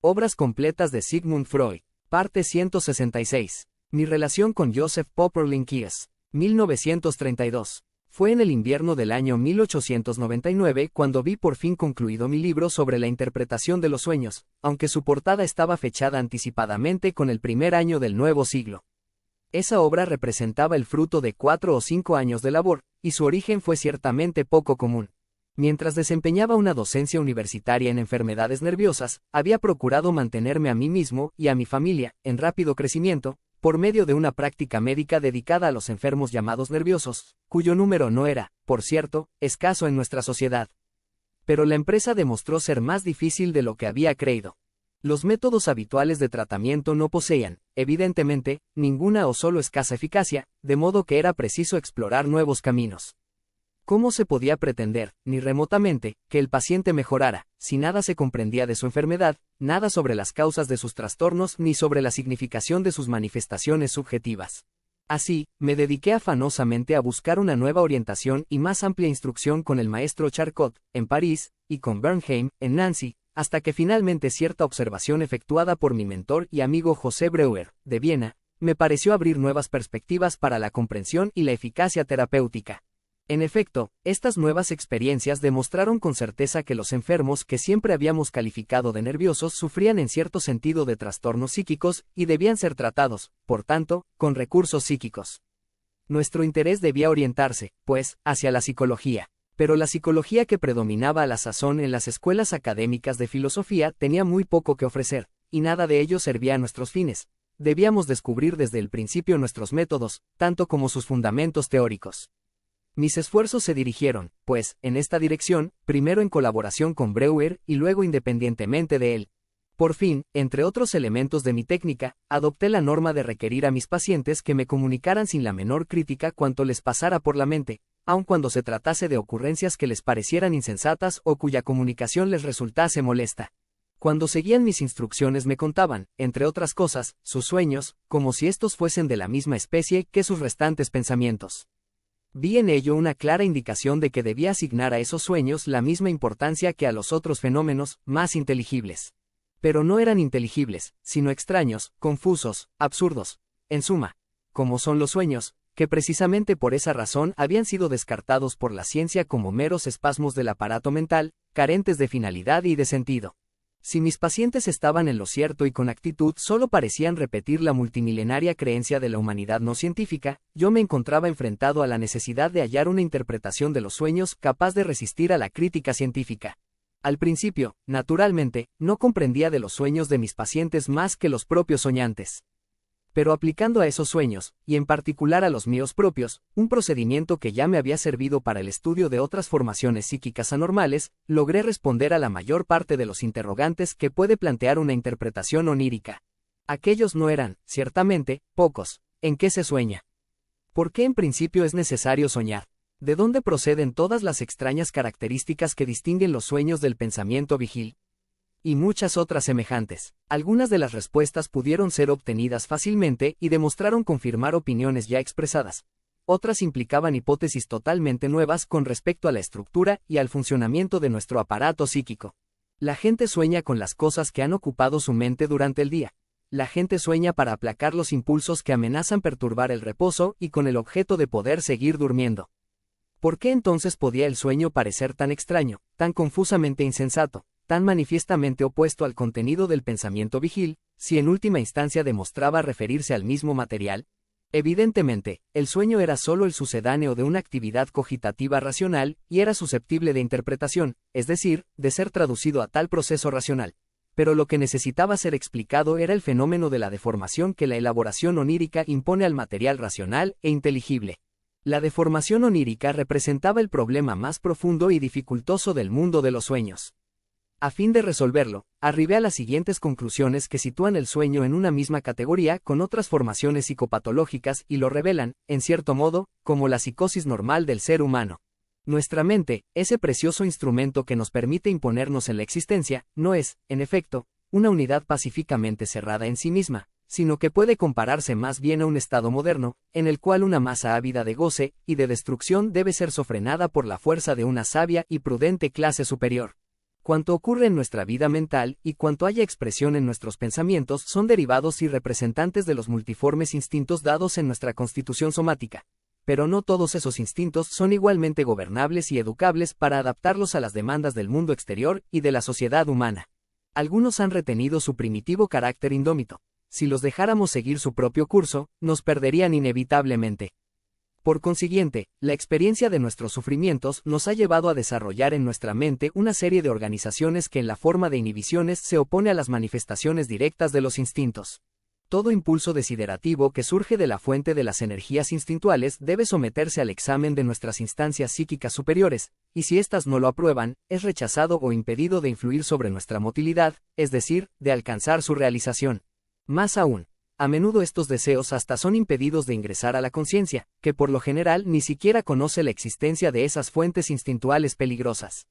Obras completas de Sigmund Freud. Parte 166. Mi relación con Joseph Poporlinkies. 1932. Fue en el invierno del año 1899 cuando vi por fin concluido mi libro sobre la interpretación de los sueños, aunque su portada estaba fechada anticipadamente con el primer año del nuevo siglo. Esa obra representaba el fruto de 4 o 5 años de labor, y su origen fue ciertamente poco común. Mientras desempeñaba una docencia universitaria en enfermedades nerviosas, había procurado mantenerme a mí mismo y a mi familia, en rápido crecimiento, por medio de una práctica médica dedicada a los enfermos llamados nerviosos, cuyo número no era, por cierto, escaso en nuestra sociedad. Pero la empresa demostró ser más difícil de lo que había creído. Los métodos habituales de tratamiento no poseían, evidentemente, ninguna o solo escasa eficacia, de modo que era preciso explorar nuevos caminos. ¿Cómo se podía pretender, ni remotamente, que el paciente mejorara, si nada se comprendía de su enfermedad, nada sobre las causas de sus trastornos ni sobre la significación de sus manifestaciones subjetivas? Así, me dediqué afanosamente a buscar una nueva orientación y más amplia instrucción con el maestro Charcot, en París, y con Bernheim, en Nancy, hasta que finalmente cierta observación efectuada por mi mentor y amigo José Breuer, de Viena, me pareció abrir nuevas perspectivas para la comprensión y la eficacia terapéutica. En efecto, estas nuevas experiencias demostraron con certeza que los enfermos que siempre habíamos calificado de nerviosos sufrían en cierto sentido de trastornos psíquicos y debían ser tratados, por tanto, con recursos psíquicos. Nuestro interés debía orientarse, pues, hacia la psicología. Pero la psicología que predominaba a la sazón en las escuelas académicas de filosofía tenía muy poco que ofrecer, y nada de ello servía a nuestros fines. Debíamos descubrir desde el principio nuestros métodos, tanto como sus fundamentos teóricos. Mis esfuerzos se dirigieron, pues, en esta dirección, primero en colaboración con Breuer y luego independientemente de él. Por fin, entre otros elementos de mi técnica, adopté la norma de requerir a mis pacientes que me comunicaran sin la menor crítica cuanto les pasara por la mente, aun cuando se tratase de ocurrencias que les parecieran insensatas o cuya comunicación les resultase molesta. Cuando seguían mis instrucciones me contaban, entre otras cosas, sus sueños, como si estos fuesen de la misma especie que sus restantes pensamientos. Vi en ello una clara indicación de que debía asignar a esos sueños la misma importancia que a los otros fenómenos, más inteligibles. Pero no eran inteligibles, sino extraños, confusos, absurdos, en suma, como son los sueños, que precisamente por esa razón habían sido descartados por la ciencia como meros espasmos del aparato mental, carentes de finalidad y de sentido. Si mis pacientes estaban en lo cierto y con actitud solo parecían repetir la multimilenaria creencia de la humanidad no científica, yo me encontraba enfrentado a la necesidad de hallar una interpretación de los sueños capaz de resistir a la crítica científica. Al principio, naturalmente, no comprendía de los sueños de mis pacientes más que los propios soñantes. Pero aplicando a esos sueños, y en particular a los míos propios, un procedimiento que ya me había servido para el estudio de otras formaciones psíquicas anormales, logré responder a la mayor parte de los interrogantes que puede plantear una interpretación onírica. Aquellos no eran, ciertamente, pocos. ¿En qué se sueña? ¿Por qué en principio es necesario soñar? ¿De dónde proceden todas las extrañas características que distinguen los sueños del pensamiento vigil? Y muchas otras semejantes. Algunas de las respuestas pudieron ser obtenidas fácilmente y demostraron confirmar opiniones ya expresadas. Otras implicaban hipótesis totalmente nuevas con respecto a la estructura y al funcionamiento de nuestro aparato psíquico. La gente sueña con las cosas que han ocupado su mente durante el día. La gente sueña para aplacar los impulsos que amenazan perturbar el reposo y con el objeto de poder seguir durmiendo. ¿Por qué entonces podía el sueño parecer tan extraño, tan confusamente insensato, tan manifiestamente opuesto al contenido del pensamiento vigil, si en última instancia demostraba referirse al mismo material? Evidentemente, el sueño era solo el sucedáneo de una actividad cogitativa racional y era susceptible de interpretación, es decir, de ser traducido a tal proceso racional. Pero lo que necesitaba ser explicado era el fenómeno de la deformación que la elaboración onírica impone al material racional e inteligible. La deformación onírica representaba el problema más profundo y dificultoso del mundo de los sueños. A fin de resolverlo, arribé a las siguientes conclusiones que sitúan el sueño en una misma categoría con otras formaciones psicopatológicas y lo revelan, en cierto modo, como la psicosis normal del ser humano. Nuestra mente, ese precioso instrumento que nos permite imponernos en la existencia, no es, en efecto, una unidad pacíficamente cerrada en sí misma, sino que puede compararse más bien a un estado moderno, en el cual una masa ávida de goce y de destrucción debe ser sofrenada por la fuerza de una sabia y prudente clase superior. Cuanto ocurre en nuestra vida mental y cuanto haya expresión en nuestros pensamientos son derivados y representantes de los multiformes instintos dados en nuestra constitución somática. Pero no todos esos instintos son igualmente gobernables y educables para adaptarlos a las demandas del mundo exterior y de la sociedad humana. Algunos han retenido su primitivo carácter indómito. Si los dejáramos seguir su propio curso, nos perderían inevitablemente. Por consiguiente, la experiencia de nuestros sufrimientos nos ha llevado a desarrollar en nuestra mente una serie de organizaciones que en la forma de inhibiciones se opone a las manifestaciones directas de los instintos. Todo impulso desiderativo que surge de la fuente de las energías instintuales debe someterse al examen de nuestras instancias psíquicas superiores, y si éstas no lo aprueban, es rechazado o impedido de influir sobre nuestra motilidad, es decir, de alcanzar su realización. Más aún, a menudo estos deseos hasta son impedidos de ingresar a la conciencia, que por lo general ni siquiera conoce la existencia de esas fuentes instintuales peligrosas.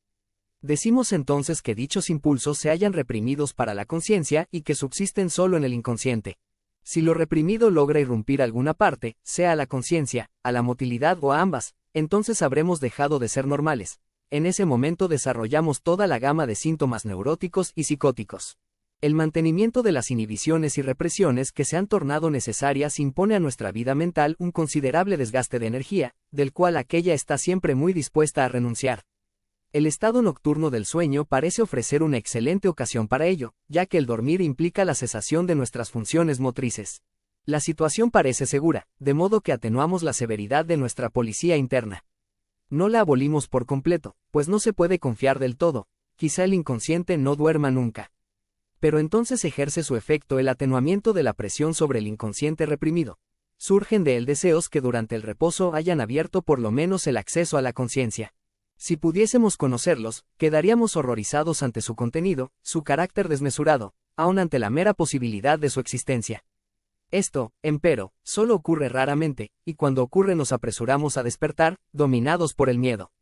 Decimos entonces que dichos impulsos se hallan reprimidos para la conciencia y que subsisten solo en el inconsciente. Si lo reprimido logra irrumpir alguna parte, sea a la conciencia, a la motilidad o a ambas, entonces habremos dejado de ser normales. En ese momento desarrollamos toda la gama de síntomas neuróticos y psicóticos. El mantenimiento de las inhibiciones y represiones que se han tornado necesarias impone a nuestra vida mental un considerable desgaste de energía, del cual aquella está siempre muy dispuesta a renunciar. El estado nocturno del sueño parece ofrecer una excelente ocasión para ello, ya que el dormir implica la cesación de nuestras funciones motrices. La situación parece segura, de modo que atenuamos la severidad de nuestra policía interna. No la abolimos por completo, pues no se puede confiar del todo, quizá el inconsciente no duerma nunca. Pero entonces ejerce su efecto el atenuamiento de la presión sobre el inconsciente reprimido. Surgen de él deseos que durante el reposo hayan abierto por lo menos el acceso a la conciencia. Si pudiésemos conocerlos, quedaríamos horrorizados ante su contenido, su carácter desmesurado, aun ante la mera posibilidad de su existencia. Esto, empero, solo ocurre raramente, y cuando ocurre nos apresuramos a despertar, dominados por el miedo.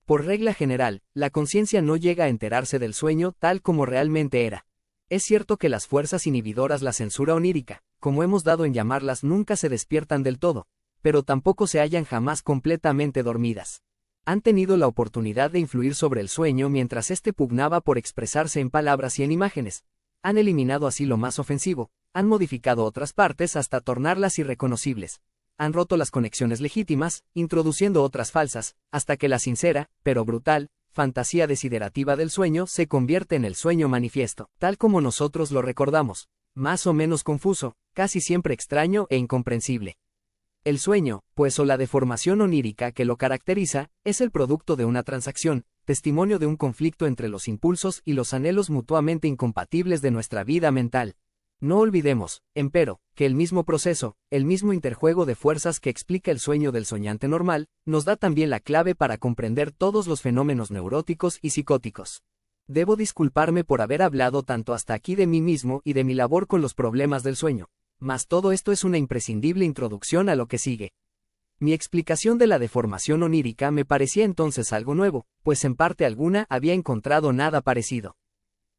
Por regla general, la conciencia no llega a enterarse del sueño tal como realmente era. Es cierto que las fuerzas inhibidoras, la censura onírica, como hemos dado en llamarlas, nunca se despiertan del todo, pero tampoco se hallan jamás completamente dormidas. Han tenido la oportunidad de influir sobre el sueño mientras éste pugnaba por expresarse en palabras y en imágenes. Han eliminado así lo más ofensivo, han modificado otras partes hasta tornarlas irreconocibles. Han roto las conexiones legítimas, introduciendo otras falsas, hasta que la sincera, pero brutal, fantasía desiderativa del sueño se convierte en el sueño manifiesto, tal como nosotros lo recordamos, más o menos confuso, casi siempre extraño e incomprensible. El sueño, pues, o la deformación onírica que lo caracteriza, es el producto de una transacción, testimonio de un conflicto entre los impulsos y los anhelos mutuamente incompatibles de nuestra vida mental. No olvidemos, empero, que el mismo proceso, el mismo interjuego de fuerzas que explica el sueño del soñante normal, nos da también la clave para comprender todos los fenómenos neuróticos y psicóticos. Debo disculparme por haber hablado tanto hasta aquí de mí mismo y de mi labor con los problemas del sueño, mas todo esto es una imprescindible introducción a lo que sigue. Mi explicación de la deformación onírica me parecía entonces algo nuevo, pues en parte alguna había encontrado nada parecido.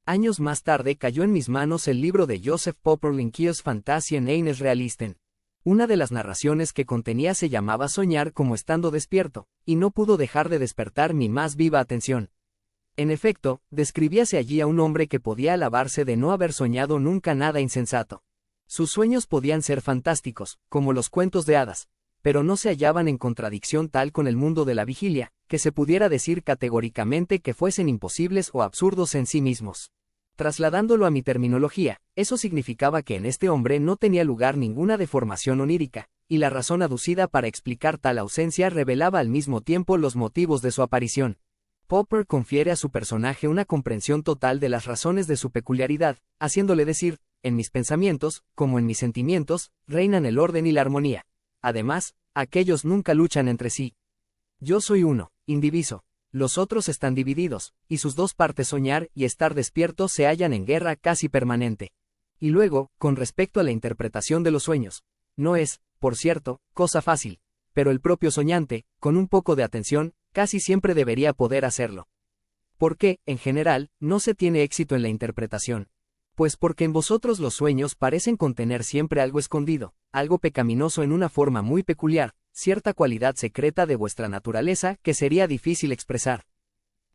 Años más tarde cayó en mis manos el libro de Joseph Popperlinkius Fantasien eines Realisten. Una de las narraciones que contenía se llamaba Soñar como estando despierto, y no pudo dejar de despertar mi más viva atención. En efecto, describíase allí a un hombre que podía alabarse de no haber soñado nunca nada insensato. Sus sueños podían ser fantásticos, como los cuentos de hadas, pero no se hallaban en contradicción tal con el mundo de la vigilia, que se pudiera decir categóricamente que fuesen imposibles o absurdos en sí mismos. Trasladándolo a mi terminología, eso significaba que en este hombre no tenía lugar ninguna deformación onírica, y la razón aducida para explicar tal ausencia revelaba al mismo tiempo los motivos de su aparición. Popper confiere a su personaje una comprensión total de las razones de su peculiaridad, haciéndole decir, en mis pensamientos, como en mis sentimientos, reinan el orden y la armonía. Además, aquellos nunca luchan entre sí. Yo soy uno, indiviso. Los otros están divididos, y sus dos partes soñar y estar despierto se hallan en guerra casi permanente. Y luego, con respecto a la interpretación de los sueños, no es, por cierto, cosa fácil, pero el propio soñante, con un poco de atención, casi siempre debería poder hacerlo. ¿Por qué, en general, no se tiene éxito en la interpretación? Pues porque en vosotros los sueños parecen contener siempre algo escondido, algo pecaminoso en una forma muy peculiar, cierta cualidad secreta de vuestra naturaleza que sería difícil expresar.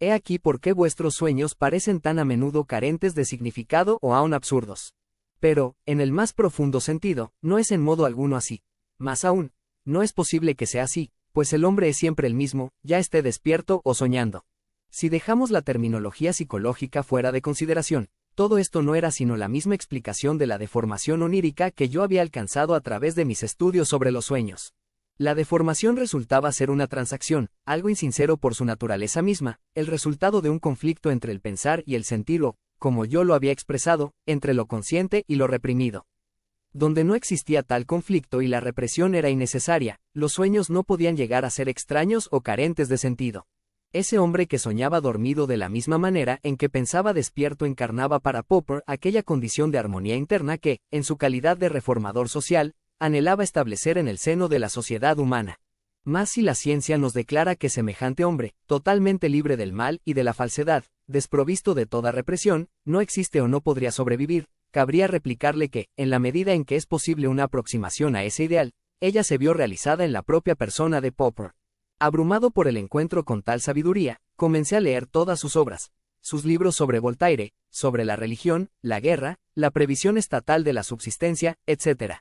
He aquí por qué vuestros sueños parecen tan a menudo carentes de significado o aún absurdos. Pero, en el más profundo sentido, no es en modo alguno así. Más aún, no es posible que sea así, pues el hombre es siempre el mismo, ya esté despierto o soñando. Si dejamos la terminología psicológica fuera de consideración, todo esto no era sino la misma explicación de la deformación onírica que yo había alcanzado a través de mis estudios sobre los sueños. La deformación resultaba ser una transacción, algo insincero por su naturaleza misma, el resultado de un conflicto entre el pensar y el sentir o, como yo lo había expresado, entre lo consciente y lo reprimido. Donde no existía tal conflicto y la represión era innecesaria, los sueños no podían llegar a ser extraños o carentes de sentido. Ese hombre que soñaba dormido de la misma manera en que pensaba despierto encarnaba para Popper aquella condición de armonía interna que, en su calidad de reformador social, anhelaba establecer en el seno de la sociedad humana. Mas si la ciencia nos declara que semejante hombre, totalmente libre del mal y de la falsedad, desprovisto de toda represión, no existe o no podría sobrevivir, cabría replicarle que, en la medida en que es posible una aproximación a ese ideal, ella se vio realizada en la propia persona de Popper. Abrumado por el encuentro con tal sabiduría, comencé a leer todas sus obras, sus libros sobre Voltaire, sobre la religión, la guerra, la previsión estatal de la subsistencia, etc.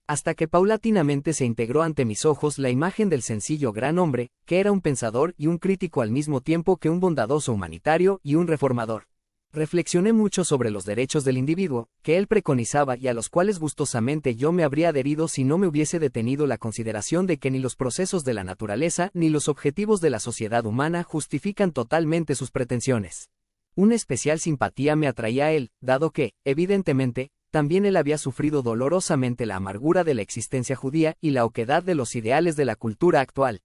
Hasta que paulatinamente se integró ante mis ojos la imagen del sencillo gran hombre, que era un pensador y un crítico al mismo tiempo que un bondadoso humanitario y un reformador. Reflexioné mucho sobre los derechos del individuo, que él preconizaba y a los cuales gustosamente yo me habría adherido si no me hubiese detenido la consideración de que ni los procesos de la naturaleza ni los objetivos de la sociedad humana justifican totalmente sus pretensiones. Una especial simpatía me atraía a él, dado que, evidentemente, también él había sufrido dolorosamente la amargura de la existencia judía y la oquedad de los ideales de la cultura actual.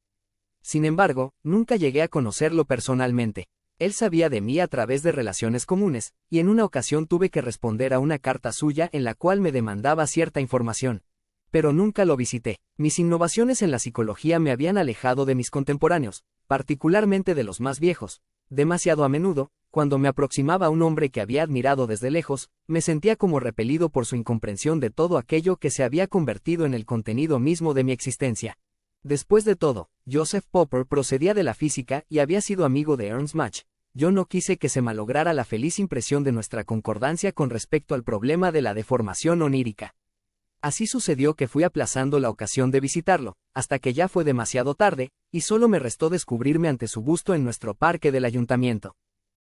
Sin embargo, nunca llegué a conocerlo personalmente. Él sabía de mí a través de relaciones comunes, y en una ocasión tuve que responder a una carta suya en la cual me demandaba cierta información. Pero nunca lo visité. Mis innovaciones en la psicología me habían alejado de mis contemporáneos, particularmente de los más viejos. Demasiado a menudo, cuando me aproximaba a un hombre que había admirado desde lejos, me sentía como repelido por su incomprensión de todo aquello que se había convertido en el contenido mismo de mi existencia. Después de todo, Joseph Popper procedía de la física y había sido amigo de Ernst Mach. Yo no quise que se malograra la feliz impresión de nuestra concordancia con respecto al problema de la deformación onírica. Así sucedió que fui aplazando la ocasión de visitarlo, hasta que ya fue demasiado tarde, y solo me restó descubrirme ante su busto en nuestro parque del ayuntamiento.